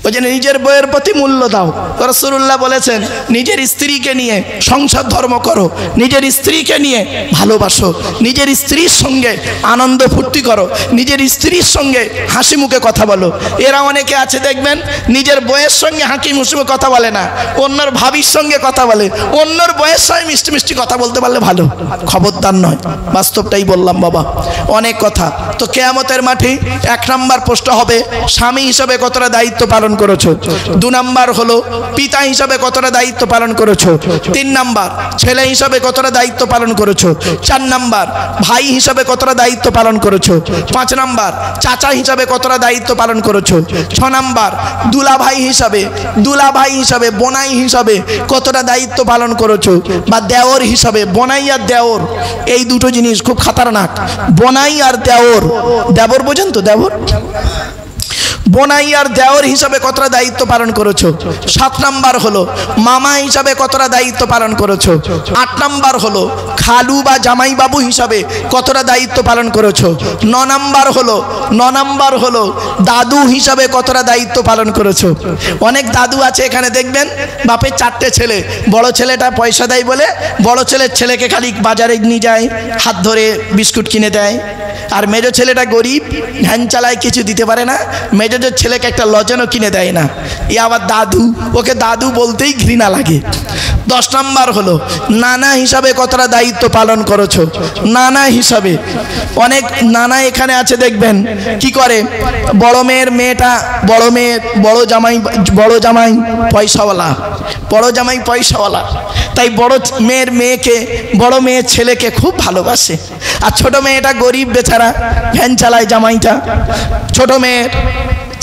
ওই জন্য নিজের বইয়ের প্রতি মূল্য দাও। রাসূলুল্লাহ বলেছেন নিজের স্ত্রীকে নিয়ে সংসার ধর্ম করো, নিজের স্ত্রীকে নিয়ে ভালোবাসো, নিজের স্ত্রীর সঙ্গে আনন্দ ফুর্তি করো, নিজের স্ত্রীর সঙ্গে হাসি মুখে কথা বলো। এরা অনেকে আছে দেখবেন নিজের বইয়ের সঙ্গে হাঁকি মুখে কথা বলে না, অন্যর ভাবির সঙ্গে কথা বলে, অন্যর বইয়ের সঙ্গে মিষ্টি মিষ্টি কথা বলতে পারলে ভালো, খবরদার নয়। বাস্তবটাই বললাম বাবা, অনেক কথা। তো কিয়ামতের মাঠে 1 নম্বর প্রশ্ন হবে স্বামী হিসাবে কতটা দায়িত্ব পালন করেছো, 2 নম্বর হলো পিতা হিসাবে কতটা দায়িত্ব পালন করেছো, 3 নম্বর ছেলে হিসাবে কতটা দায়িত্ব পালন করেছো, 4 নম্বর ভাই হিসাবে কতটা দায়িত্ব পালন করেছো, 5 নম্বর চাচা হিসাবে কতটা দায়িত্ব পালন করেছো, 6 নম্বর দুলাভাই হিসাবে বোনাই হিসাবে কতটা দায়িত্ব পালন করেছো, বা দেওর হিসাবে। বোনাই আর দেওর এই দুটো জিনিস খুব খাতারনাক। বোনাই আর দেওর, দেবর বোঝেন তো, দেবর, বোনাই আর দেওর হিসাবে কতটা দায়িত্ব পালন করেছো। 7 নম্বর হলো মামা হিসাবে কতটা দায়িত্ব পালন করেছো। 8 নম্বর হলো খালু বা জামাই বাবু হিসাবে কতটা দায়িত্ব পালন করেছো। 9 নম্বর হলো দাদু হিসাবে কতটা দায়িত্ব পালন করেছো। অনেক দাদু আছে এখানে দেখবেন বাপের 4টে ছেলে, বড় ছেলেটা পয়সা দেয় বলে বড় ছেলের ছেলেকে খালি বাজারে নিয়ে যায়, হাত ধরে বিস্কুট কিনে দেয়, আর মেজো ছেলেটা গরিব, ভ্যান চালায়, কিছু দিতে পারে না, মেজো ছেলেকে একটা লজেনও কিনে দেয় না। এ আবার দাদু, ওকে দাদু বলতেই ঘৃণা লাগে। 10 নম্বর হলো নানা হিসাবে কতটা দায়িত্ব পালন করেছো। নানা হিসাবে অনেক নানা এখানে আছে দেখবেন কি করে, বড় মেয়ের মেয়েটা, বড় জামাই পয়সাওয়ালা, তাই বড় মেয়ের মেয়েকে, বড় মেয়ের ছেলেকে খুব ভালোবাসে। আর ছোট মেয়েটা গরিব বেচারা, ভ্যান চালায় জামাইটা। ছোট মেয়ের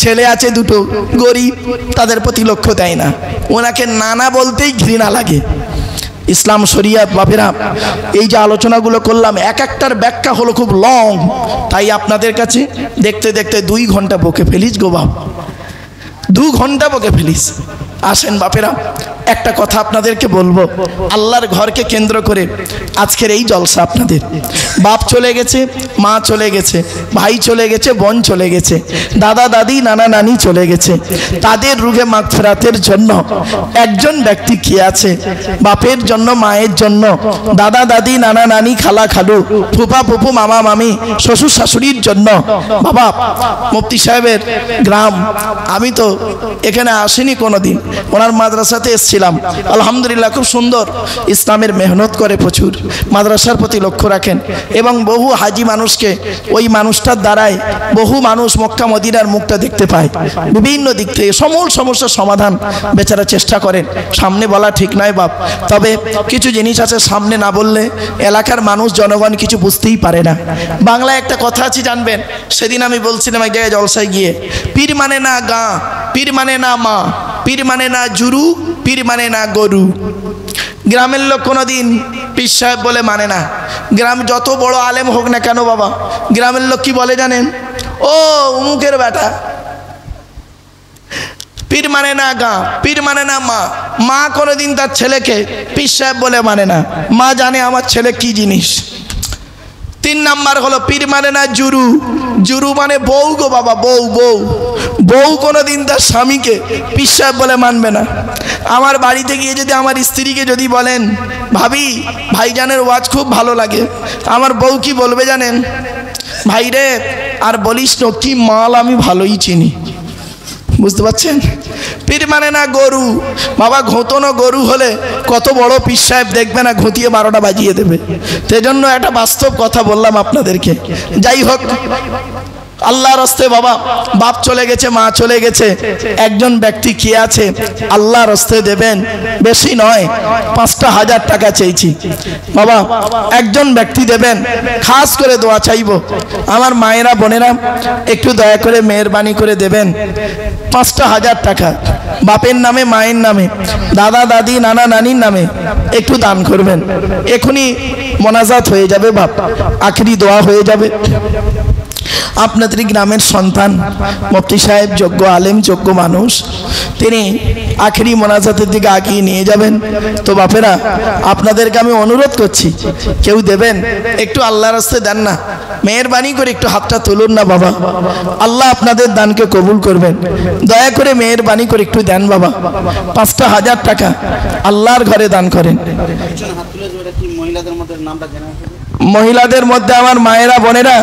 ছেলে আছে 2টো, গরিব, তাদের প্রতি লক্ষ্য দেয় না, ওনাকে নানা বলতেই ঘৃণা লাগে। ইসলাম শরিয়াত বাপেরা, এই যে আলোচনাগুলো করলাম এক একটার ব্যাখ্যা হলো খুব লং, তাই আপনাদের কাছে দেখতে দেখতে 2 ঘন্টা বকে ফেলিস গো বাপ, 2 ঘন্টা বকে ফেলিস। আসেন বাপেরা, একটা কথা আপনাদেরকে বলবো, আল্লাহর ঘরকে কেন্দ্র করে আজকের এই জলসা আপনাদের। বাপ চলে গেছে, মা চলে গেছে, ভাই চলে গেছে, বোন চলে গেছে, দাদা দাদি নানা নানি চলে গেছে। তাদের রুহে মাগফিরাতের জন্য একজন ব্যক্তি কি আছে? বাপের জন্য, মায়ের জন্য, দাদা দাদি নানা নানি খালা খালু ফুফা ফুফু মামা মামি শ্বশুর শাশুড়ির জন্য। বাবা মুফতি সাহেবের গ্রাম, আমি তো এখানে আসিনি কোনোদিন, ওনার মাদ্রাসাতে এসেছিলাম। আলহামদুলিল্লাহ খুব সুন্দর, ইসলামের মেহনত করে প্রচুর, মাদ্রাসার প্রতি লক্ষ্য রাখেন, এবং বহু হাজি মানুষকে ওই মানুষটার দ্বারাই বহু মানুষ মক্কা মদিনার মুখটা দেখতে পায়। বিভিন্ন দিক থেকে সমূল সমস্যার সমাধান বেচারা চেষ্টা করেন। সামনে বলা ঠিক নয় বাপ, তবে কিছু জিনিস আছে সামনে না বললে এলাকার মানুষ জনগণ কিছু বুঝতেই পারে না। বাংলায় একটা কথা আছে জানবেন, সেদিন আমি বলছিলাম এক জায়গায় জলসায় গিয়ে, পীর মানে না গা, পীর মানে না মা, পীর মানে না জুরু, পীর মানে না গরু। গ্রামের লোক কোনোদিন পীর সাহেব বলে মানে না। গ্রাম যত বড় আলেম হোক না কেন বাবা, গ্রামের লোক কি বলে জানেন? ও উমুকের বেটা। পীর মানে না গা, পীর মানে না মা, মা কোনোদিন তার ছেলেকে পীর সাহেব বলে মানে না, মা জানে আমার ছেলে কি জিনিস। 3 নম্বর হলো পীর মানে না জুরু, জুরু মানে বউ গো বাবা, বউ কোনোদিন তার স্বামীকে পীর সাহেব বলে মানবে না। আমার বাড়িতে গিয়ে যদি আমার স্ত্রীকে যদি বলেন ভাবি ভাইজানের ওয়াজ খুব ভালো লাগে, আমার বউ কি বলবে জানেন? ভাই রে আর বলিস না, কি মাল আমি ভালোই চিনি। বুঝতে পারছেন? পীর মানে না গরু বাবা, ঘোতনো গরু হলে কত বড় পীর সাহেব দেখবে না ঘুতিয়ে 12টা বাজিয়ে দেবে। সেজন্য একটা বাস্তব কথা বললাম আপনাদেরকে। যাই হোক, আল্লাহর রাস্তে বাবা, বাপ চলে গেছে, মা চলে গেছে, একজন ব্যক্তি কি আছে আল্লাহর রাস্তে দেবেন, বেশি নয় 5,000 টাকা চাইছি বাবা, একজন ব্যক্তি দেবেন। খাস করে দোয়া চাইবো, আমার মায়েরা বোনেরা একটু দয়া করে মেহরবানি করে দেবেন 5,000 টাকা, বাপের নামে, মায়ের নামে, দাদা দাদি নানা নানির নামে একটু দান করবেন। এখনই মোনাজাত হয়ে যাবে বাপ, আখরি দোয়া হয়ে যাবে। আপনাদের গ্রামের সন্তান মুফতি সাহেব যোগ্য আলেম যোগ্য মানুষ, তিনি আখেরি মোনাজাতের দিকে আগিয়ে নিয়ে যাবেন। তো বাপেরা আপনাদেরকে আমি অনুরোধ করছি, কেউ দেবেন একটু আল্লাহর রাস্তায় দেন না, মেহেরবানি করে একটু হাতটা তুলুন না বাবা, আল্লাহ আপনাদের দানকে কবুল করবেন। দয়া করে মেহেরবানি করে একটু দেন বাবা, 5,000 টাকা আল্লাহর ঘরে দান করেন। মহিলাদের মধ্যে আমার মায়েরা বোনেরা,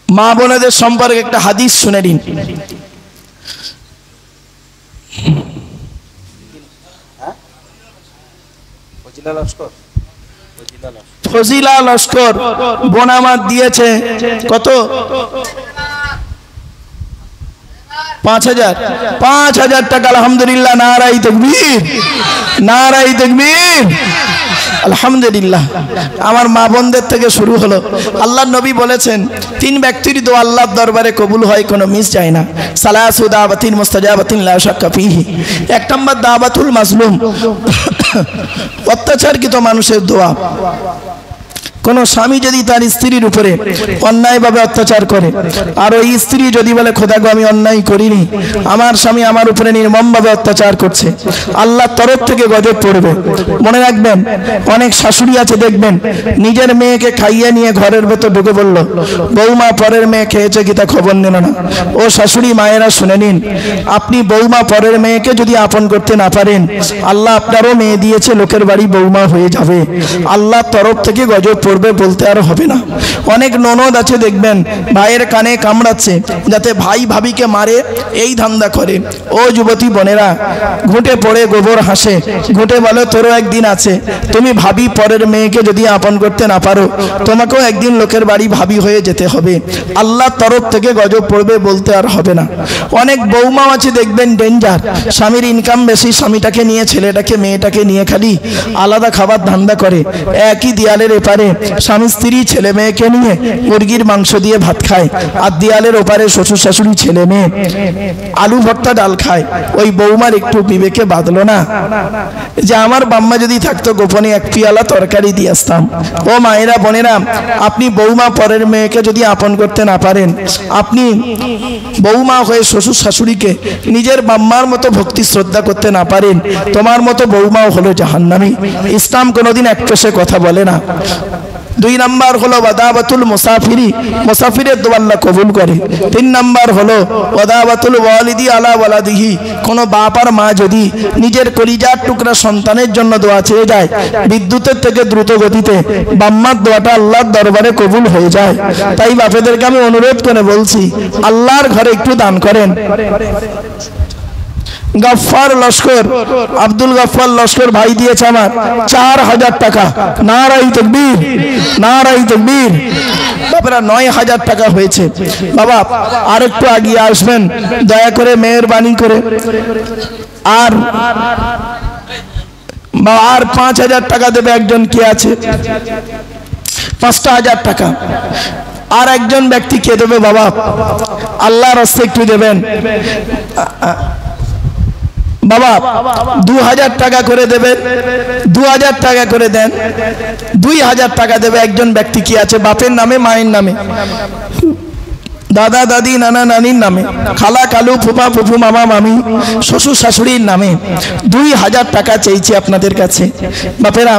মা বোনেদের সম্পর্কে একটা হাদিস শুনে নিন। ফজিলা লস্কর বোন আমার দিয়েছে কত? 5,000 টাকা। আলহামদুলিল্লাহ, নারায়ে তাকবীর, নারায়ে তাকবীর, আলহামদুলিল্লাহ। আমার মা বোনদের থেকে শুরু হলো। আল্লাহর নবী বলেছেন 3 ব্যক্তির দোয়া আল্লাহর দরবারে কবুল হয়, কোনো মিস যায় না। সালাসু দাওয়াতিন মুস্তাজাবাতিন লা শাক্কা ফিহি। 1 নম্বর দাওয়াতুল মাজলুম, অত্যাচারকৃত মানুষের দোয়া। কোন স্বামী যদি তার স্ত্রীর উপরে অন্যায়ভাবে অত্যাচার করে, আর ওই স্ত্রী যদি বলে খোদা গো আমি অন্যায় করিনি, আমার স্বামী আমার উপরে নির্মমভাবে অত্যাচার করছে, আল্লাহর তরফ থেকে গজব পড়বে। মনে রাখবেন, অনেক শাশুড়ি আছে দেখবেন নিজের মেয়েকে খাইয়ে নিয়ে ঘরের ভেতর ঢুকে বলল, বৌমা পরের মেয়ে খেয়েছে কি তা খবর নিল না। ও শাশুড়ি মায়েরা শুনে নিন, আপনি বৌমা পরের মেয়েকে যদি আপন করতে না পারেন, আল্লাহ আপনারও মেয়ে দিয়েছে, লোকের বাড়ি বৌমা হয়ে যাবে, আল্লাহর তরফ থেকে গজব বলতে আর হবে না। অনেক ননদ আছে দেখবেন ভাইয়ের কানে কামড়াচ্ছে যাতে ভাই ভাবিকে মারে, এই ধান্দা করে। ও যুবতী বোনেরা, ঘুঁটে পড়ে গোবর হাসে, ঘুঁটে বলে তোরও একদিন আছে। তুমি ভাবি পরের মেয়েকে যদি আপন করতে না পারো, তোমাকেও একদিন লোকের বাড়ি ভাবি হয়ে যেতে হবে, আল্লাহর তরফ থেকে গজব পড়বে, বলতে আর হবে না। অনেক বৌমাও আছে দেখবেন ডেঞ্জার, স্বামীর ইনকাম বেশি, স্বামীটাকে নিয়ে ছেলেটাকে মেয়েটাকে নিয়ে খালি আলাদা খাবার ধান্দা করে। একই দেয়ালের এপারে স্বামী স্ত্রী ছেলে মেয়েকে নিয়ে মুরগির মাংস দিয়ে ভাত খায়, আর দেয়ালের ওপারে শ্বশুর শাশুড়ি ছেলে মেয়ে আলু ভর্তা ডাল খায়। ওই বৌমার একটু বিবেকে বাঁধলো না যে আমার বাম্মা যদি থাকতো গোপনে 1 পিয়ালা তরকারি দিয়ে আসতাম। ও মায়েরা বোনেরা, আপনি বৌমা পরের মেয়েকে যদি আপন করতে না পারেন, আপনি বৌমা হয়ে শ্বশুর শাশুড়িকে নিজের বাম্মার মতো ভক্তি শ্রদ্ধা করতে না পারেন, তোমার মতো বৌমাও হলো জাহান্নামী। ইসলাম কোনোদিন একপেশে কথা বলে না। 2 নম্বর হলো ওয়াদাবাতুল মুসাফিরি, মুসাফিরের দোয়া আল্লাহ কবুল করে। 3 নম্বর হলো ওয়াদাবাতুল ওয়ালিদি আলা ওয়ালাদিহি, কোন বাপ আর মা যদি নিজের কলিজার টুকরা সন্তানের জন্য দোয়া চেয়ে যায়, বিদ্যুতের থেকে দ্রুত গতিতে বাম্মার দোয়াটা আল্লাহর দরবারে কবুল হয়ে যায়। তাই বাপেদেরকে আমি অনুরোধ করে বলছি, আল্লাহর ঘরে একটু দান করেন। গফফার লস্কর, আব্দুল গফফার লস্কর ভাই দিয়েছে আমার 4,000 টাকা। নারায়ে তাকবীর, নারায়ে তাকবীর। বাবারা 9,000 টাকা হয়েছে। বাবা আর একটু এগিয়ে আসবেন দয়া করে, মেহেরবানি করে। আর 5,000 টাকা দেবে একজন, কে আছে? 5,000 টাকা। আর একজন ব্যক্তি কে দেবে বাবা? আল্লাহর রাস্তায় একটু দেবেন বাবা। 2,000 টাকা করে দেবেন, 2,000 টাকা করে দেন। 2,000 টাকা দেবে একজন ব্যক্তি, কি আছে? বাপের নামে, মায়ের নামে, দাদা দাদি নানা নানির নামে, খালা কালু ফুফা ফুফু মামা মামি শ্বশুর শাশুড়ির নামে 2,000 টাকা চাইছি আপনাদের কাছে। বাপেরা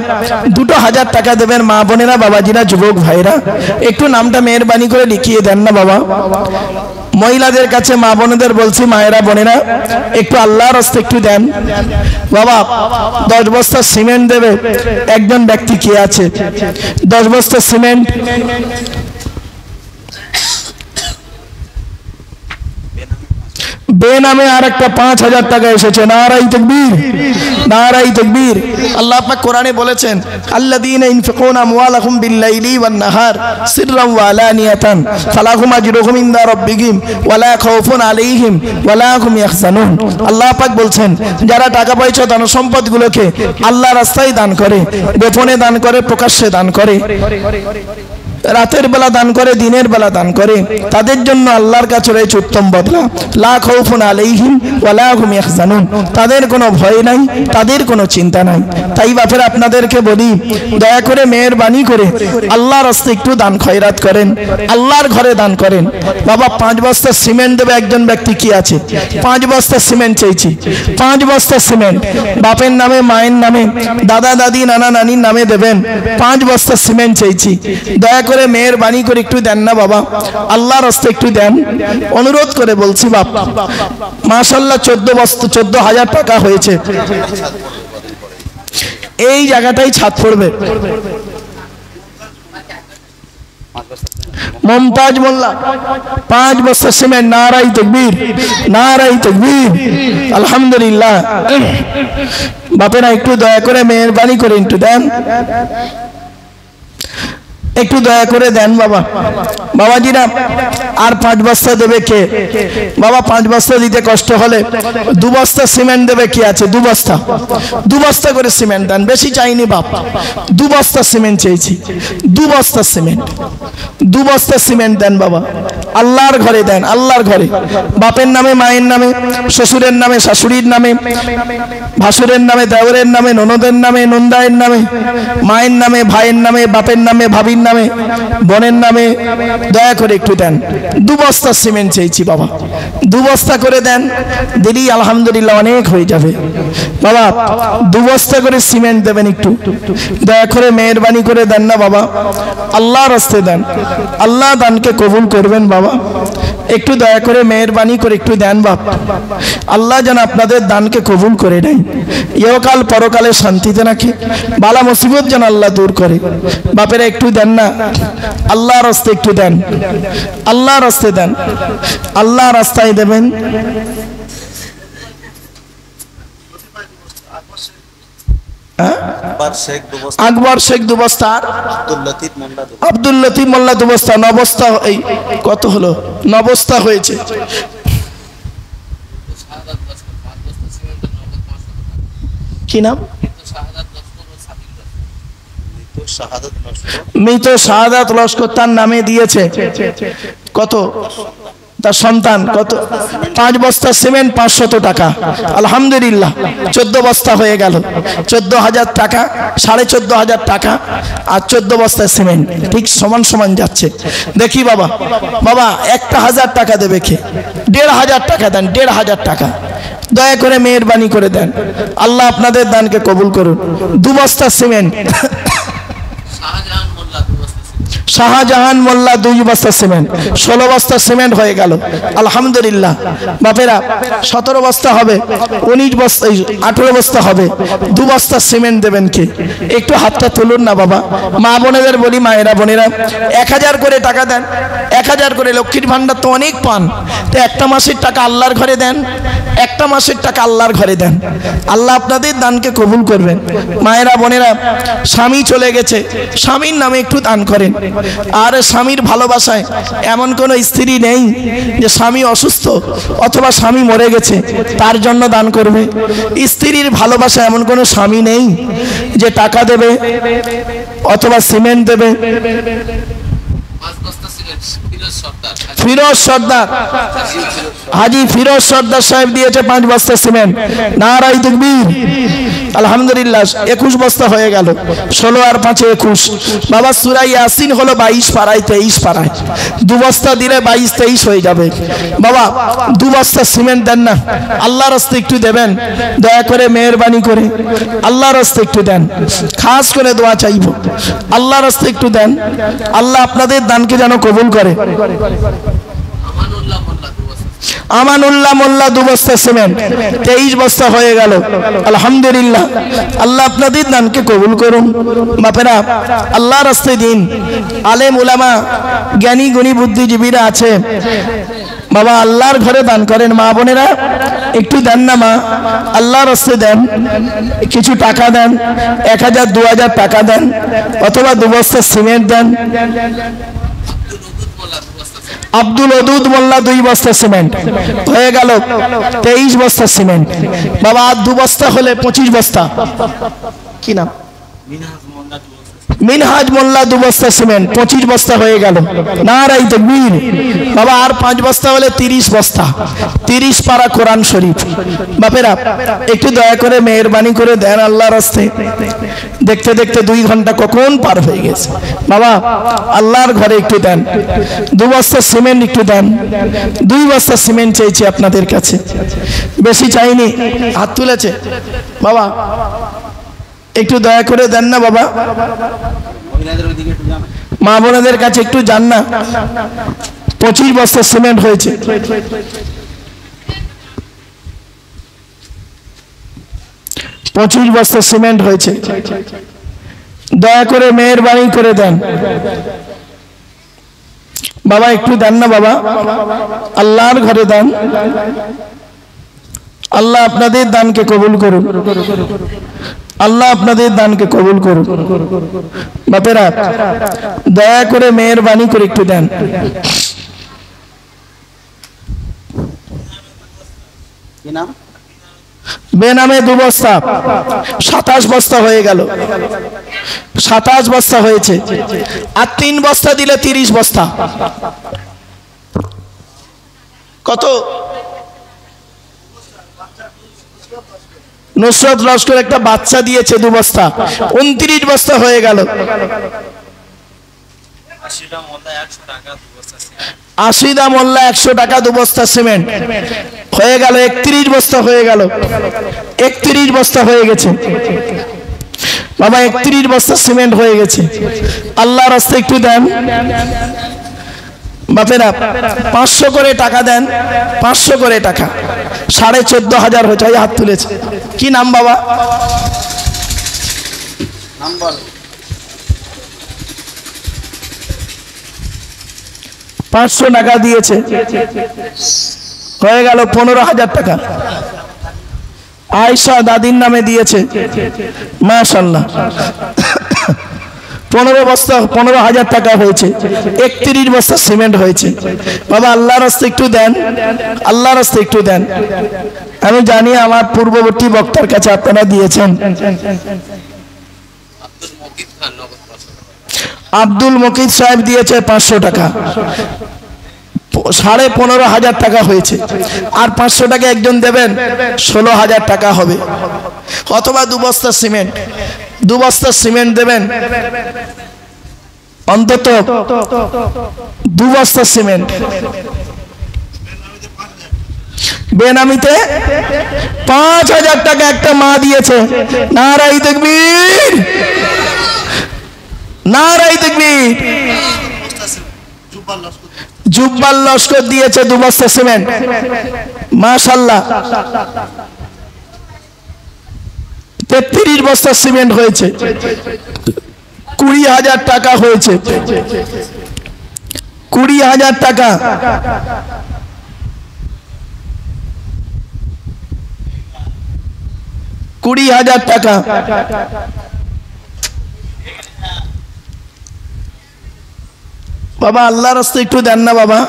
2,000 টাকা দেবেন। মা বোনেরা, বাবাজিরা, যুবক ভাইরা, একটু নামটা মেহেরবানি করে লিখিয়ে দেন না বাবা। মহিলাদের কাছে, মা বোনেদের বলছি, মায়েরা বোনেরা একটু আল্লাহর রাস্তায় একটু দেন বাবা। 10 বস্তা সিমেন্ট দেবে একজন ব্যক্তি, কে আছে? 10 বস্তা সিমেন্ট। বেনামে আর একটা 5,000 টাকা এসেছে। নারায়ে তাকবীর, নারায়ে তাকবীর। আল্লাহ পাক কোরআনে বলেছেন, আল্লাযীনা ইনফিকুনা আমওয়ালাহুম বিল-লাইলি ওয়ান-নাহার সিররান ওয়া আলানিয়াতান ফালাহুম আজরুহুম ইনদা রাব্বিহিম ওয়া লা খাউফুন আলাইহিম ওয়া লা হুম ইয়াহজানুন। আল্লাহ পাক বলছেন, যারা টাকা পয়সা ধন সম্পদগুলোকে আল্লাহর রাস্তায় দান করে, গোপনে দান করে, প্রকাশ্যে দান করে, রাতের বেলা দান করে, দিনের বেলা দান করে, তাদের জন্য আল্লাহর কাছে রয়েছে উত্তম বদলা। লা খাউফুন আলাইহিম ওয়া লা হুম ইয়াহজানুন, তাদের কোনো ভয় নাই, তাদের কোনো চিন্তা নাই। তাই বাপের আপনাদেরকে বলি, দয়া করে মেহেরবানি করে আল্লাহর রাস্তায় একটু দান খয়রাত করেন, আল্লাহর ঘরে দান করেন। বাবা 5 বস্তা সিমেন্ট দেবে একজন ব্যক্তি, কি আছে 5 বস্তা সিমেন্ট চাইছি, 5 বস্তা সিমেন্ট বাপের নামে, মায়ের নামে, দাদা দাদি নানা নানির নামে দেবেন। 5 বস্তা সিমেন্ট চাইছি, দয়া করে মেহেরবানি করে একটু দেন না বাবা, আল্লাহর রাস্তায় একটু দেন, অনুরোধ করে বলছি বাপ। মাশাআল্লাহ 14,000 টাকা হয়েছে। এই জায়গাটাই ছাদ পড়বে। মমতাজ মোল্লা 5 বস্তা সিমেন্ট। নারাই তাকবীর, নারাই তাকবীর, আলহামদুলিল্লাহ। বাপেরা একটু দয়া করে মেহেরবানি করে একটু দেন, একটু দয়া করে দেন বাবা। বাবাজিরা আর 5 বস্তা দেবে কে? বাবা 5 বস্তা দিতে কষ্ট হলে 2 বস্তা সিমেন্ট দেবে, কি আছে 2 বস্তা, 2 বস্তা করে সিমেন্ট দেন, বেশি চাইনি বাপ, 2 বস্তা সিমেন্ট চাইছি, 2 বস্তা সিমেন্ট, 2 বস্তা সিমেন্ট দেন বাবা, আল্লাহর ঘরে দেন, আল্লাহর ঘরে। বাপের নামে, মায়ের নামে, শ্বশুরের নামে, শাশুড়ির নামে, ভাসুরের নামে, দেওরের নামে, ননদের নামে, নন্দায়ের নামে, মায়ের নামে, ভাইয়ের নামে, বাপের নামে, ভাবির নামে, বোনের নামে, দয়া করে একটু দেন। 2 বস্তা সিমেন্ট চাইছি বাবা, 2 বস্তা করে দেন, দিলেই আলহামদুলিল্লাহ অনেক হয়ে যাবে বাবা। 2 বস্তা করে সিমেন্ট দেবেন, একটু দয়া করে মেহেরবানি করে দেন না বাবা, আল্লাহর রাস্তায় দেন, আল্লাহ দানকে কবুল করবেন বাবা। একটু দয়া করে মেহেরবানি করে একটু দেন বাপ, আল্লাহ যেন আপনাদের দানকে কবুল করে নেয়, ইহকাল পরকালে শান্তিতে রাখে, বালা মুসিবত যেন আল্লাহ দূর করে। বাপেরা একটু দেন না, আল্লাহর রাস্তায় একটু দেন, আল্লাহর রাস্তায় দেন, আল্লাহর রাস্তায় দেবেন। আকবর শেখ 2 বস্তা, আব্দুল লতিফ মোল্লা 2 বস্তা, 9 বস্তা। এই কত হলো? 9 বস্তা হয়েছে। কি নাম? মৃত শাহাদাত লস্কর, তার নামে দিয়েছে কত? তার সন্তান কত? 5 বস্তা সিমেন্ট, 500 টাকা। আলহামদুলিল্লাহ 14 বস্তা হয়ে গেল, 14,000 টাকা, 14,500 টাকা আর 14 বস্তা সিমেন্ট, ঠিক সমান সমান যাচ্ছে। দেখি বাবা, বাবা 1,000 টাকা দেবে কে? 1,500 টাকা দেন, 1,500 টাকা দয়া করে মেহেরবানি করে দেন, আল্লাহ আপনাদের দানকে কবুল করুন। 2 বস্তা সিমেন্ট। শাহজাহান মোল্লা 2 বস্তা সিমেন্ট, 16 বস্তা সিমেন্ট হয়ে গেল আলহামদুলিল্লাহ। বাপেরা 17 বস্তা হবে, 19 বস্তা, 18 বস্তা হবে। 2 বস্তা সিমেন্ট দেবেন কে? একটু হাতটা তুলুন না বাবা। মা বোনেদের বলি, মায়েরা বোনেরা 1000 করে টাকা দেন, 1000 করে। লক্ষ্মীর ভান্ডার তো অনেক পান, তো একটা মাসের টাকা আল্লাহর ঘরে দেন, একটা মাসের টাকা আল্লাহর ঘরে দেন, আল্লাহ আপনাদের দানকে কবুল করবেন। মায়েরা বোনেরা, স্বামী চলে গেছে, স্বামীর নামে একটু দান করেন। আর স্বামীর ভালোবাসায় এমন কোন স্ত্রী নেই যে স্বামী অসুস্থ অথবা স্বামী মরে গেছে তার জন্য দান করবে। স্ত্রীর ভালোবাসায় এমন কোন স্বামী নেই যে টাকা দেবে অথবা সিমেন্ট দেবে। ফিরোজ সর্দার, হাজি ফিরোজ সর্দার সাহেব দিয়েছে 5 বস্তা সিমেন্ট। নারাই তাকবীর, আলহামদুলিল্লাহ 21 বস্তা হয়ে গেল। 16 আর 5 21। বাবা সূরা ইয়াসিন হলো 22 পারায় 23 পারায়, 2 বস্তা দিলে 22 23 হয়ে যাবে। বাবা 2 বস্তা সিমেন্ট দেন না, আল্লাহর রাস্তায় একটু দেবেন, দয়া করে মেহেরবানি করে আল্লাহর রাস্তায় একটু দেন। খাস করে দোয়া চাইব, আল্লাহর রাস্তায় একটু দেন, আল্লাহ আপনাদের দানকে যেন কবুল করে। আমানুল্লাহ মোল্লা 2 বস্তা সিমেন্ট, 23 বস্তা হয়ে গেল আলহামদুলিল্লাহ। আল্লাহ আপনাদের দানকে কবুল করুন। বাপেরা আল্লাহর রাস্তায় দিন। আলেম উলামা, জ্ঞানী গুণী বুদ্ধিজীবীরা আছে বাবা, আল্লাহর ঘরে দান করেন। মা বোনেরা একটু দেন না মা, আল্লাহর রাস্তায় দেন, কিছু টাকা দেন, 1000 2000 টাকা দেন অথবা 2 বস্তা সিমেন্ট দেন। আব্দুল ওদুদ মোল্লা 2 বস্তা সিমেন্ট হয়ে গেল, 23 বস্তা সিমেন্ট। বাবা আর 2 বস্তা হলে 25 বস্তা। কি নাম? মিনহাজ মোল্লা 2 বস্তা সিমেন্ট, 25 বস্তা হয়ে গেল। নারাই তাকবীর। বাবা আর 5 বস্তা হলে 30 বস্তা, 30 পারা কোরআন শরীফ। বাপেরা একটু দয়া করে মেহেরবানি করে দেন আল্লাহর রাস্তায়। দেখতে দেখতে 2 ঘন্টা কখন পার হয়ে গেছে। বাবা আল্লাহর ঘরে একটু দেন, 2 বস্তা সিমেন্ট একটু দেন। 2 বস্তা সিমেন্ট চাইছি আপনাদের কাছে, বেশি চাইনি। হাত তুলেছে বাবা, একটু দয়া করে দেন না বাবা। মা বোনেদের কাছে একটু যান না। 25 বস্তা সিমেন্ট হয়েছে। 25 বস্তা সিমেন্ট হয়েছে। দয়া করে মেহেরবানি করে দেন বাবা, একটু দেন না বাবা, আল্লাহর ঘরে দেন। আল্লাহ আপনাদের দানকে কবুল করুন, আল্লাহ আপনাদের দানকে কবুল করুন। বাপেরা দয়া করে মেহেরবানি করে একটু দেন। বেনামে 2 বস্তা, 27 বস্তা হয়ে গেল। 27 বস্তা হয়েছে। আর 3 বস্তা দিলে 30 বস্তা। কত? নুসরত লস্কর একটা বাচ্চা দিয়েছে 2 বস্তা, 29 বস্তা হয়ে গেল। আশিদা মোল্লা 100 টাকা 2 বস্তা সিমেন্ট হয়ে গেল। 31 বস্তা হয়ে গেল। 31 বস্তা হয়ে গেছে বাবা, 31 বস্তা সিমেন্ট হয়ে গেছে। আল্লাহর রাস্তায় একটু দেন বাপেরা। 500 করে টাকা দেন, 500 করে টাকা। 14,500 হয়েছে। হাত তুলেছে। কি নাম বাবা? 500 টাকা দিয়েছে, হয়ে গেল 15,000 টাকা। আয়শা দাদির নামে দিয়েছে, মাশাআল্লাহ। 15,000 টাকা হয়েছে। 31 বস্তা সিমেন্ট হয়েছে বাবা। আল্লাহর রাস্তায় একটু দেন, আল্লাহর রাস্তায় একটু দেন। আমি জানি আমার পূর্ববর্তী বক্তার কাছে আপনারা দিয়েছেন। আব্দুল মকিদ সাহেব দিয়েছে 500 টাকা। 15,500 টাকা হয়েছে। আর 500 টাকা একজন দেবেন, 16,000 টাকা হবে। অথবা 2 বস্তা সিমেন্ট, 2 বস্তা সিমেন্ট দেবেন, অন্তত 2 বস্তা সিমেন্ট। বেনামিতে 5,000 টাকা একটা মা দিয়েছে। নারাই তাকবীর, নারাই তাকবীর। জুব্বাল লস্কর দিয়েছে 2 বস্তা সিমেন্ট, মাশাআল্লাহ। 33 বস্তা সিমেন্ট হয়েছে। 20,000 টাকা হয়েছে। 20,000 টাকা। 20,000 টাকা। বাবা আল্লাহর রাস্তায় একটু দেন না বাবা।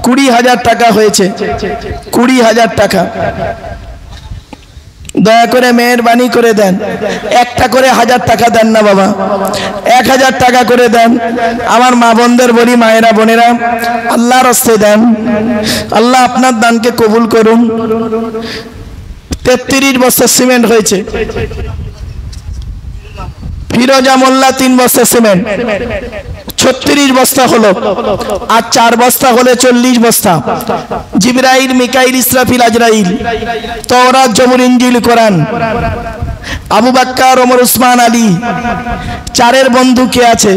20,000 টাকা হয়েছে। 20,000 টাকা। দয়া করে মেহেরবানি করে দেন। একটা করে 1000 টাকা দেন না বাবা, 1000 টাকা করে দেন। আমার মা বোনদের বলি, মায়েরা বোনেরা আল্লাহর রাস্তায় দেন, আল্লাহ আপনার দানকে কবুল করুন। 33 বস্তা সিমেন্ট হয়েছে। ফিরোজা মোল্লা 3 বস্তা সিমেন্ট, 36 বস্তা হলো। আর 4 বস্তা হলে 40 বস্তা। জিবরাইল, মিকাইল, ইসরাফিল, আজরাইল, তাওরাত, জবুর, ইনজিল, কোরআন, আবু বকর, ওমর, উসমান, আলী, 4 বন্ধু কে আছে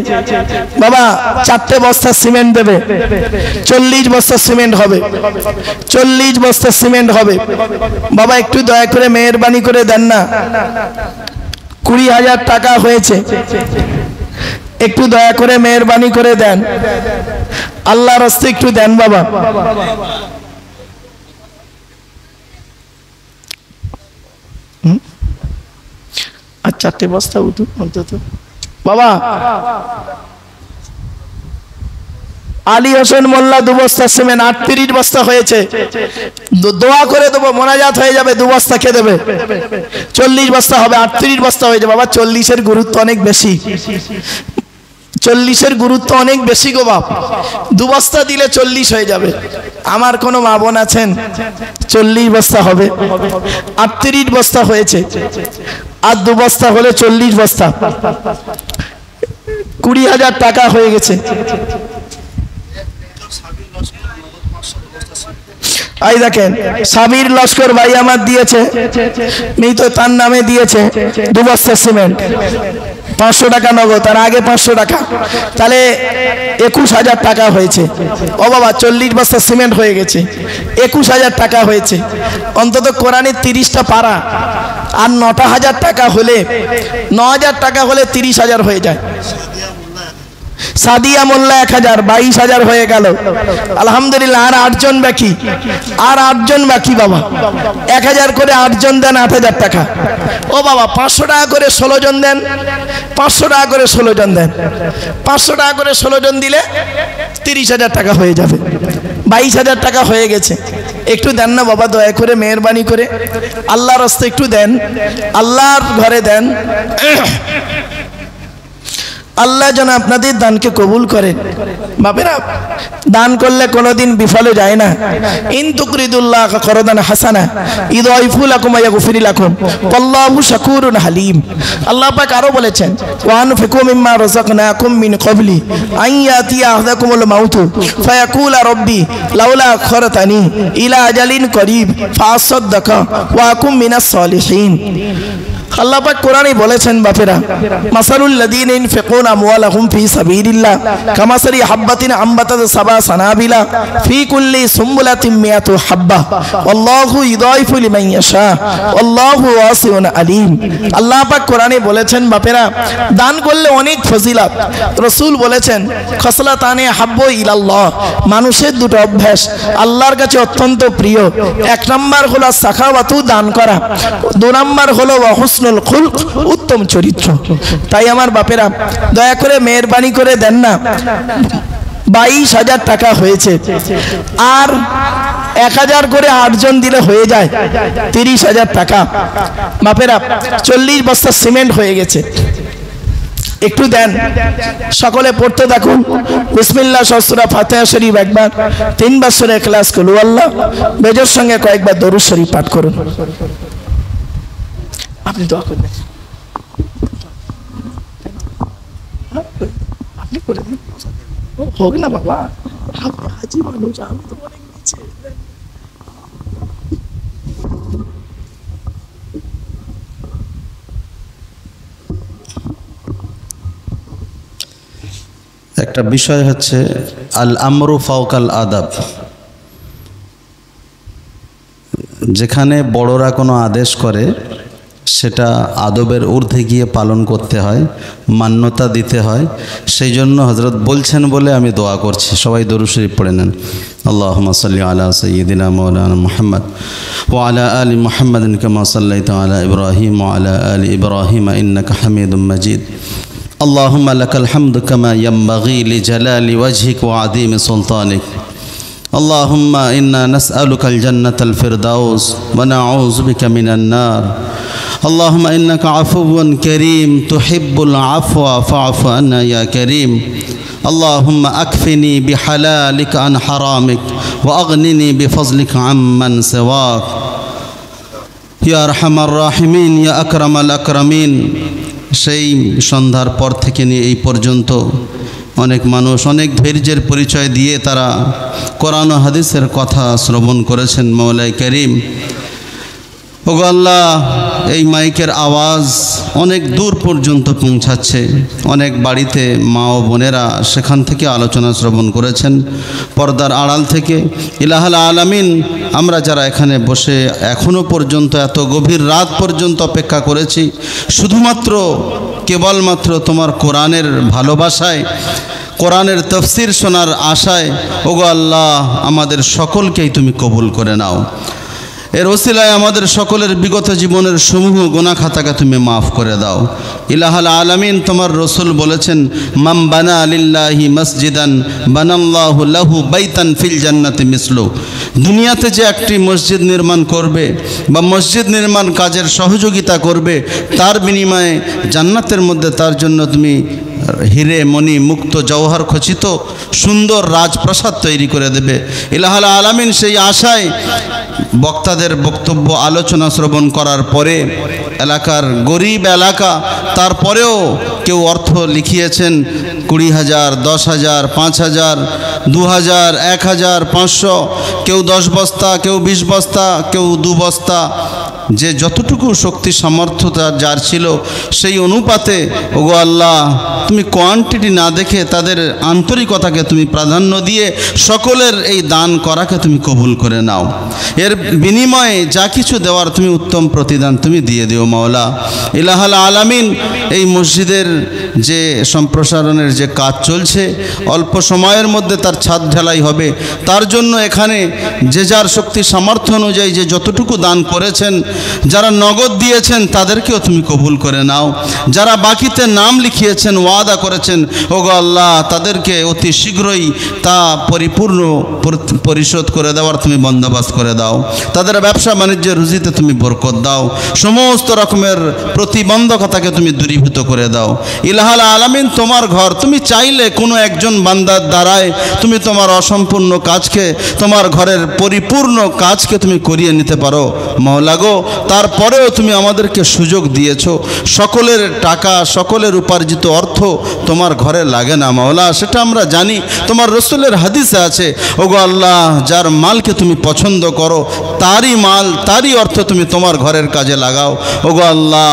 বাবা? 4টে বস্তা সিমেন্ট দেবে। 40 বস্তা সিমেন্ট হবে। 40 বস্তা সিমেন্ট হবে বাবা। একটু দয়া করে মেহেরবানি করে দেন না। 20,000 টাকা হয়েছে। একটু দয়া করে মেহেরবানি করে দেন, আল্লাহর রাস্তায় একটু দেন বাবা। আর 4টে বস্তা অন্তত বাবা। আলী হোসেন মোল্লা 2 বস্তা সিমেন্ট 38 বস্তা হয়েছে। দোয়া করে দেবো, মোনাজাত হয়ে যাবে, 2 বস্তা খেয়ে দেবে, 40 বস্তা হবে, 38 বস্তা হয়ে যাবে। বাবা 40-এর গুরুত্ব অনেক বেশি, 40-এর গুরুত্ব অনেক বেশি গো বাপ। 2 বস্তা দিলে 40 হয়ে যাবে। আমার কোনো মা বোন আছেন 40 বস্তা হবে, 38 বস্তা হয়েছে, আর 2 বস্তা হলে 40 বস্তা, 20,000 টাকা হয়ে গেছে। এই দেখেন সাবির লস্কর ভাই আমার দিয়েছে, মৃত তার নামে দিয়েছে 2 বস্তা সিমেন্ট, 500 টাকা নগদ, তার আগে 500 টাকা, তাহলে 21,000 টাকা হয়েছে। ও বাবা 40 বস্তা সিমেন্ট হয়ে গেছে, 21,000 টাকা হয়েছে। অন্তত কোরআনের 30টা পারা আর 9,000 টাকা হলে, 9,000 টাকা হলে 30,000 হয়ে যায়। সাদিয়া মোল্লা 1,000, 22,000 হয়ে গেল। আলহামদুলিল্লাহ। আর 8 জন বাকি, আর 8 জন বাকি বাবা। 1,000 করে 8 জন দেন 8,000 টাকা। ও বাবা 500 টাকা করে 16 জন দেন, 500 টাকা করে 16 জন দেন, 500 টাকা করে 16 জন দিলে 30,000 টাকা হয়ে যাবে। 22,000 টাকা হয়ে গেছে। একটু দেন না বাবা, দয়া করে মেহেরবানি করে আল্লাহর রাস্তায় একটু দেন, আল্লাহর ঘরে দেন। আল্লাহ যেন আপনাদের দানকে কবুল করেন। বাপেরা দান করলে কোনোদিন বিফলে যায় না। ইন তুকরিদুল্লাহ করদান হাসানা ইদাইফু লাকুম ইয়াগফির লাকুম আল্লাহু শাকুরুন হালিম। আল্লাহ পাক আরো বলেছেন, ওয়া আনফিকু মিম্মা রাযাকনাকুম মিন ক্বাবলি আন ইয়াতিয়া আহাদাকুমুল মাউতু ফায়াকুলা রাব্বি লাউলা আখরতানি ইলা আজালিন করিব ফাসাদদাকা ওয়া আকুম মিনাস সালিহিন। আল্লাহ পাক কোরআনে বলেছেন বাপেরা, মাসালুল লাযীনা ইনফিকুনা আমওয়ালাহুম ফি সাবিলিল্লাহ কামাসালি হাববাতিন আম্বাতাত সাবা সানাবিলা ফি কুল্লি সুমবুলাতিন মিয়াতু হাব্বা আল্লাহু ইদাইফু লিমান ইয়াশা আল্লাহু ওয়াসিউন আলিম। আল্লাহ পাক কোরআনে বলেছেন বাপেরা, দান করলে অনেক ফজিলত। রাসূল বলেছেন, খসলাতানে হাব্বু ইলাল্লাহ, মানুষের 2টো অভ্যাস আল্লাহর কাছে অত্যন্ত প্রিয়। 1 নাম্বার হলো সাখাওয়াতু, দান করা। 2 নাম্বার হলো খুলক, উত্তম চরিত্র। তাই আমার বাপেরা দয়া করে মেহেরবানি করে দেন না। 22,000 টাকা হয়েছে, আর 1,000 করে 8 জন দিলে হয়ে যায় 30,000 টাকা। বাপেরা 40 বস্তা সিমেন্ট হয়ে গেছে। একটু দেন, সকলে পড়তে থাকুন। বিসমিল্লাহ সূরা ফাতিহা শরীফ একবার, 3 বার সূরা ইখলাস, কুল হুয়াল্লাহ, বেজর সঙ্গে কয়েকবার দরুদ শরীফ পাঠ করুন। আপনি দোয়া করবেন, আপনি করে দিন, হোক না বাবা, হাজি মানুষ, আমি তো অনেক নিচে। একটা বিষয় হচ্ছে আল আমরু ফাওকাল আদাব। যেখানে বড়রা কোনো আদেশ করে সেটা আদবের ঊর্ধ্বে গিয়ে পালন করতে হয়, মান্যতা দিতে হয়। সেই জন্য হযরত বলছেন বলে আমি দোয়া করছি। সবাই দরুদ শরীফ পড়ে নেন। আল্লাহুম্মা সাল্লি আলা সাইয়্যিদিনা মাওলানা মুহাম্মদ ওয়া আলা আলি মুহাম্মাদিন কামা সাল্লাইতা আলা ইব্রাহিম ওয়া আলা আলি ইব্রাহিম ইন্নাকা হামিদুম মাজিদ। আল্লাহুম্মা লাকাল হামদু কামা ইয়ানবাগি লিজালালি ওয়াজহিকা ওয়া আযীমি সুলতানিক। اللهم إنا نسألك الجنة الفردوس ونعوذ بك من النار. اللهم إنك عفو كريم تحب العفو فاعف عنا يا كريم. اللهم أكفني بحلالك عن حرامك وأغنني بفضلك عمن سواك يا أرحم الراحمين يا أكرم الأكرمين. সেই সন্ধ্যার পর থেকে নিয়ে এই পর্যন্ত অনেক মানুষ অনেক ধৈর্যের পরিচয় দিয়ে তারা কোরআন ও হাদিসের কথা শ্রবণ করেছেন। মওলাই করিম, ওগো আল্লাহ, এই মাইকের আওয়াজ অনেক দূর পর্যন্ত পৌঁছাচ্ছে। অনেক বাড়িতে মা ও বোনেরা সেখান থেকে আলোচনা শ্রবণ করেছেন, পর্দার আড়াল থেকে। ইলাহাল আলামিন, আমরা যারা এখানে বসে এখনও পর্যন্ত এত গভীর রাত পর্যন্ত অপেক্ষা করেছি শুধুমাত্র কেবলমাত্র তোমার কোরআনের ভালোবাসায়, কোরআনের তাফসীর শোনার আশায়, ওগো আল্লাহ, আমাদের সকলকেই তুমি কবুল করে নাও। এর ওসিলায় আমাদের সকলের বিগত জীবনের সমূহ গুনাহ খাতাকে তুমি মাফ করে দাও। ইলাহাল আলামিন, তোমার রসুল বলেছেন, মাম বানা লিল্লাহি মসজিদান বানাল্লাহু লাহু বাইতান ফিল জান্নাতি মিসলু। দুনিয়াতে যে একটি মসজিদ নির্মাণ করবে বা মসজিদ নির্মাণ কাজের সহযোগিতা করবে, তার বিনিময়ে জান্নাতের মধ্যে তার জন্য তুমি হিরে মণি মুক্ত জওহর খচিত সুন্দর রাজপ্রাসাদ তৈরি করে দেবে। ইলাহাল আলামিন, সেই আশায় বক্তাদের বক্তব্য আলোচনা শ্রবণ করার পরে এলাকার গরিব এলাকা, তারপরেও কেউ অর্থ লিখিয়েছেন 20,000, 10,000, 5,000, 2,000, 1,000, 500, কেউ 10 বস্তা, কেউ 20 বস্তা, কেউ 2 বস্তা, যে যতটুকু শক্তি সামর্থ্যতা যার ছিল সেই অনুপাতে ওগো আল্লাহ তুমি কোয়ান্টিটি না দেখে তাদের আন্তরিকতাকে তুমি প্রাধান্য দিয়ে সকলের এই দান করাকে তুমি কবুল করে নাও। এর বিনিময়ে যা কিছু দেওয়ার তুমি উত্তম প্রতিদান তুমি দিয়ে দিও মাওলা। ইলাহাল আলামিন, এই মসজিদের যে সম্প্রসারণের যে কাজ চলছে, অল্প সময়ের মধ্যে তার ছাদ ঢালাই হবে, তার জন্য এখানে যে যার শক্তি সামর্থ্য অনুযায়ী যে যতটুকু দান করেছেন, যারা নগদ দিয়েছেন তাদেরকেও তুমি কবুল করে নাও। যারা বাকিতে নাম লিখিয়েছেন, ওয়াদা করেছেন, ওগো আল্লাহ তাদেরকে অতি শীঘ্রই তা পরিপূর্ণ পরিশোধ করে দেওয়ার তুমি বন্দোবস্ত করে দাও। তাদের ব্যবসা বাণিজ্যের রুজিতে তুমি বরকত দাও। সমস্ত রকমের প্রতিবন্ধকতাকে তুমি দূরীভূত করে দাও। ইলাহাল আলামিন, তোমার ঘর, তুমি চাইলে কোনো একজন বান্দার দ্বারায় তুমি তোমার অসম্পূর্ণ কাজকে, তোমার ঘরের পরিপূর্ণ কাজকে তুমি করিয়ে নিতে পারো মাওলা গো। তারপরেও তুমি আমাদেরকে সুযোগ দিয়েছ। সকলের টাকা, সকলের উপার্জিত অর্থ তোমার ঘরে লাগে না মাওলা, সেটা আমরা জানি। তোমার রসুলের হাদিসে আছে, ওগো আল্লাহ যার মালকে তুমি পছন্দ করো তারই মাল, তারই অর্থ তুমি তোমার ঘরের কাজে লাগাও। ওগো আল্লাহ,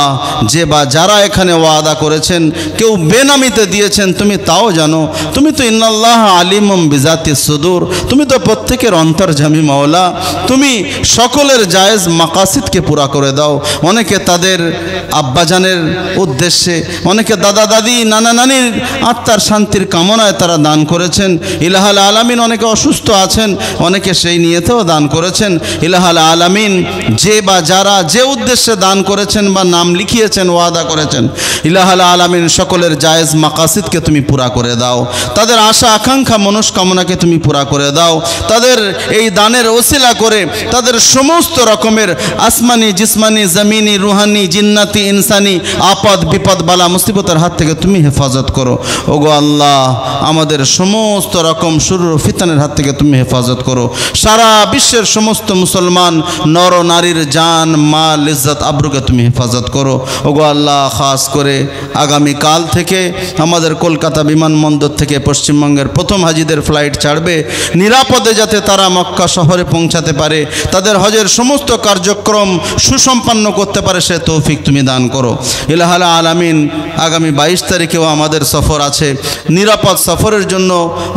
যে বা যারা এখানে ওয়াদা করেছেন, কেউ বেনামিতে দিয়েছেন, তুমি তাও জানো। তুমি তো ইন্নাল্লাহ আলিমুম বিজাতি সুদূর, তুমি তো প্রত্যেকের অন্তর্যামী মাওলা। তুমি সকলের জায়েজ মাকাসিদকে পুরা করে দাও। অনেকে তাদের আব্বাজানের উদ্দেশ্যে, অনেকে দাদা দাদি নানা নানির আত্মার শান্তির কামনায় তারা দান করেছেন। ইলাহাল আলামিন, অনেকে অসুস্থ আছেন, অনেকে সেই নিয়েতেও দান করেছেন। ইলাহাল আলামিন, যে বা যারা যে উদ্দেশ্যে দান করেছেন বা নাম লিখিয়েছেন, ওয়াদা করেছেন, ইলাহাল আলামিন সকলের জায়েজ মাকাসিদকে তুমি পুরা করে দাও। তাদের আশা আকাঙ্ক্ষা মনস্কামনাকে তুমি পুরা করে দাও। তাদের এই দানের ওসিলা করে তাদের সমস্ত রকমের আসমানি, জিসমানি, জমিনি, রুহানি, জিন্নাতি, ইনসানি আপদ বিপদ বালা মুসিবতের হাত থেকে তুমি হেফাজত করো। ওগো আল্লাহ, আমাদের সমস্ত রকম শুরুর ফিতনার হাত থেকে তুমি হেফাজত করো। সারা বিশ্বের সমস্ত মুসলমান নর নারীর জান, মাল, ইজ্জত, আব্রুকে তুমি হেফাজত করো। ওগো আল্লাহ, খাস করে আগামীকাল থেকে আমাদের কলকাতা বিমানবন্দর থেকে পশ্চিমবঙ্গের প্রথম হাজিদের ফ্লাইট ছাড়বে, নিরাপদে যাতে তারা মক্কা শহরে পৌঁছাতে পারে, তাদের হজের সমস্ত কার্যক্রম সুসম্পন্ন করতে পারে, সে তৌফিক তুমি দান করো। ইলাহাল আলামিন, আগামী 22 তারিখেও আমাদের সফর আছে। নিরাপদ সফরের জন্য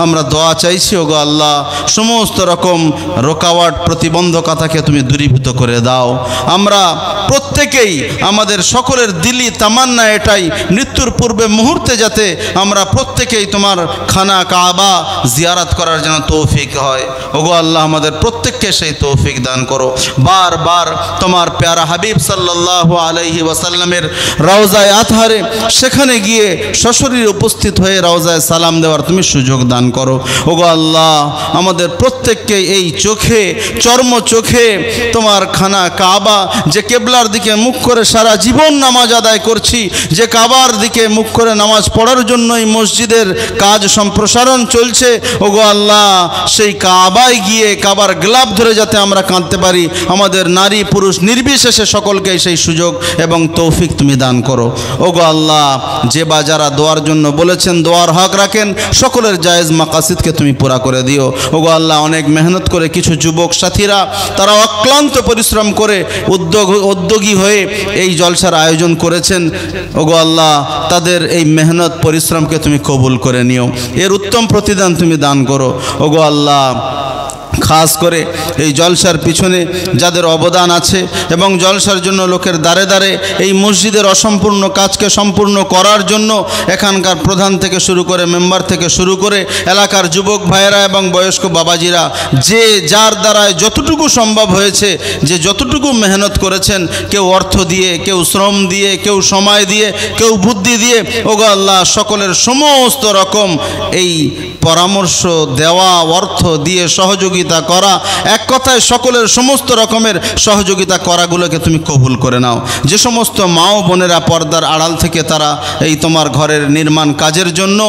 আমরা দোয়া চাইছি। ওগো আল্লাহ, সমস্ত রকম রোকাওয়াট প্রতিবন্ধকতাকে তুমি দূরীভূত করে দাও। আমরা প্রত্যেকেই, আমাদের সকলের দিলি তামান্না এটাই, মৃত্যুর পূর্বে মুহূর্তে যাতে আমরা প্রত্যেকেই তোমার খানা কাবা জিয়ারাত করার জন্য তৌফিক হয়। ওগো আল্লাহ, আমাদের প্রত্যেককে সেই তৌফিক দান করো। বারবার তোমার প্যারা হাবিব সাল্লাল্লাহু আলাইহি ওয়াসাল্লামের রওজায়ে আতহারে সেখানে গিয়ে সশরীরে উপস্থিত হয়ে রওজায়ে সালাম দেওয়ার তুমি সুযোগ দান করো। ওগো আল্লাহ, আমাদের প্রত্যেককে এই চোখে, চর্ম চোখে তোমার খানা কাবা, যে কেবলার দিকে মুখ করে সারা জীবন নামাজ আদায় করছি, যে কাবার দিকে মুখ করে নামাজ পড়ার জন্যই মসজিদের কাজ সম্প্রসারণ চলছে, ওগো আল্লাহ সেই কাবায় গিয়ে কাবার গ্লাভ ধরে যাতে আমরা কাঁদতে পারি, আমাদের নারী পুরুষ নির্বিশেষে সকলকে সেই সুযোগ এবং তৌফিক তুমি দান করো। ওগো আল্লাহ, যে বা যারা দোয়ার জন্য বলেছেন, দোয়ার হক রাখেন, সকলের জায়েজ মাকাসিদকে তুমি পুরা করে দিও। ওগো আল্লাহ, অনেক মেহনত করে কিছু যুবক সাথীরা তারা অক্লান্ত পরিশ্রম করে উদ্যোগী হয়ে এই জলসার আয়োজন করেছেন। ওগো আল্লাহ, তাদের এই মেহনত পরিশ্রমকে তুমি কবুল করে নিও, এর উত্তম প্রতিদান তুমি দান করো। ওগো আল্লাহ, খাস করে এই জলসার পিছনে যাদের অবদান আছে এবং জলসার জন্য লোকের দ্বারে দ্বারে এই মসজিদের অসম্পূর্ণ কাজকে সম্পূর্ণ করার জন্য এখানকার প্রধান থেকে শুরু করে মেম্বার থেকে শুরু করে এলাকার যুবক ভাইয়েরা এবং বয়স্ক বাবাজিরা যে যার দ্বারায় যতটুকু সম্ভব হয়েছে, যে যতটুকু মেহনত করেছেন, কেউ অর্থ দিয়ে, কেউ শ্রম দিয়ে, কেউ সময় দিয়ে, কেউ বুদ্ধি দিয়ে, ওগো আল্লাহ সকলের সমস্ত রকম এই পরামর্শ দেওয়া, অর্থ দিয়ে সহযোগিতা করা, এক কথায় সকলের সমস্ত রকমের সহযোগিতা করাগুলোকে তুমি কবুল করে নাও। যে সমস্ত মা ও বোনেরা পর্দার আড়াল থেকে তারা এই তোমার ঘরের নির্মাণ কাজের জন্য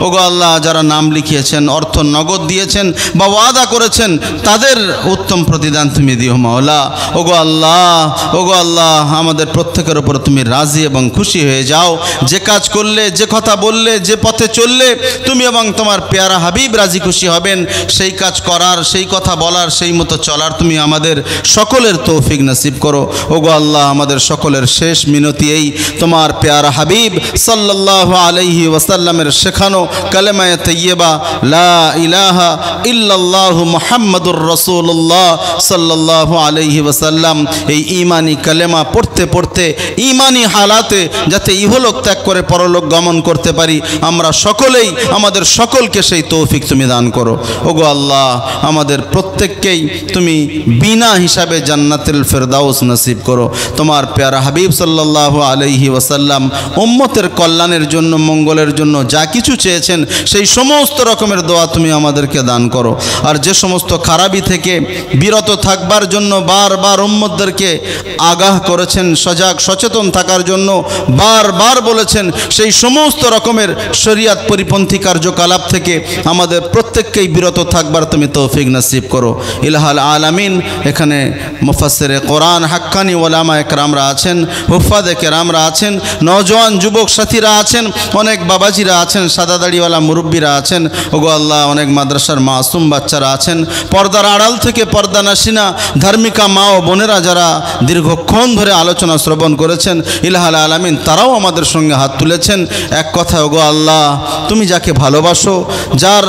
ওগো আল্লাহ যারা নাম লিখিয়েছেন, অর্থ নগদ দিয়েছেন বা ওয়াদা করেছেন, তাদের উত্তম প্রতিদান তুমি দিও মাওলা। ওগো আল্লাহ আমাদের প্রত্যেকের উপর তুমি রাজি এবং খুশি হয়ে যাও। যে কাজ করলে, যে কথা বললে, যে পথে চললে তুমি এবং তোমার পেয়ারা হাবিব রাজি খুশি হবেন, সেই কাজ করার, সেই কথা বলার, সেই মতো চলার তুমি আমাদের সকলের তৌফিক নসিব করো। ওগো আল্লাহ আমাদের সকলের শেষ মিনতি এই তোমার পেয়ারা হাবিব সাল্লাল্লাহু আলাইহি ওয়াসাল্লামের শেখানো কালেমায়ে তাইয়্যিবা লা ইলাহা ইল্লাল্লাহু মুহাম্মাদুর রাসূলুল্লাহ সাল্লাল্লাহু আলাইহি ওয়াসাল্লাম, এই ঈমানি কালেমা পড়তে পড়তে ঈমানি হালাতে যাতে ইহলোক ত্যাগ করে পরলোক গমন করতে পারি, আমরা সকলেই, আমাদের সকলকে সেই তৌফিক তুমি দান করো। ওগো আল্লাহ আমাদের প্রত্যেককেই তুমি বিনা হিসাবে জান্নাতুল ফেরদাউস নসিব করো। তোমার পেয়ারা হাবিব সাল্লাল্লাহু আলাইহি ওয়াসাল্লাম উম্মতের কল্যাণের জন্য, মঙ্গলের জন্য যা কিছু চেয়েছেন সেই সমস্ত রকমের দোয়া তুমি আমাদেরকে দান করো। আর যে সমস্ত খারাপি থেকে বিরত থাকবার জন্য বারবার উম্মতদেরকে আগাহ করেছেন, সজাগ সচেতন থাকার জন্য বারবার বলেছেন, সেই সমস্ত রকমের শরিয়াত পরিপন্থী কার্যকলাপ থেকে আমাদের প্রত্যেককেই বিরত থাকবার তুমি তৌফিক নসিব করো। ইলাহাল আলামিন। এখানে মুফাসসিরে কোরআন, হাক্কানি ওলামা একরামরা আছেন, হুফাদে কেরামরা আছেন, নওজোয়ান যুবক সাথীরা আছেন, অনেক বাবাজিরা আছেন, সাদা দাড়িওয়ালা মুরব্বীরা আছেন। ওগো আল্লাহ অনেক মাদ্রাসার মাসুম বাচ্চারা আছেন, পর্দার আড়াল থেকে পর্দানাসিনা ধার্মিকা মা ও বোনেরা যারা দীর্ঘক্ষণ ধরে আলোচনা শ্রবণ করেছেন, ইলাহাল আলামিন তারাও আমাদের সঙ্গে হাত তুলেছেন। এক কথা ওগো আল্লাহ তুমি যাকে ভালোবাসো, যার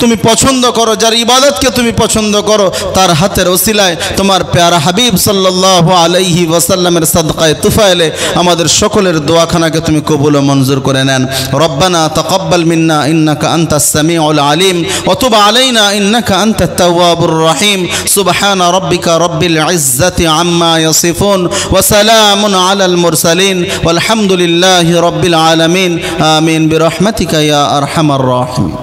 তুমি পছন্দ করো, যার ইবাদতকে তুমি পছন্দ করো, তার হাতের ওসিলায় তোমার পেয়ারা হাবিব সাল্লাল্লাহু আলাইহি ওয়াসাল্লামের সাদকায়ে তুফাইলে আমাদের সকলের দোয়াখানাকে তুমি কবুল ও মঞ্জুর করে নেন। রব্বানা তাকাব্বাল মিন্না ইন্নাকা আনতাস সামিউল আলিম ওয়া তুব আলাইনা ইন্নাকা আনতাত তাওয়াবুর রহিম। সুবহানা রাব্বিকা রাব্বিল ইজ্জাতি আম্মা ইয়াসিফুন ওয়া সালামুন আলাল মুরসালিন ওয়াল হামদুলিল্লাহি রাব্বিল আলামিন। আমিন বিরহমাতিকা ইয়া আরহামার রাহিমিন।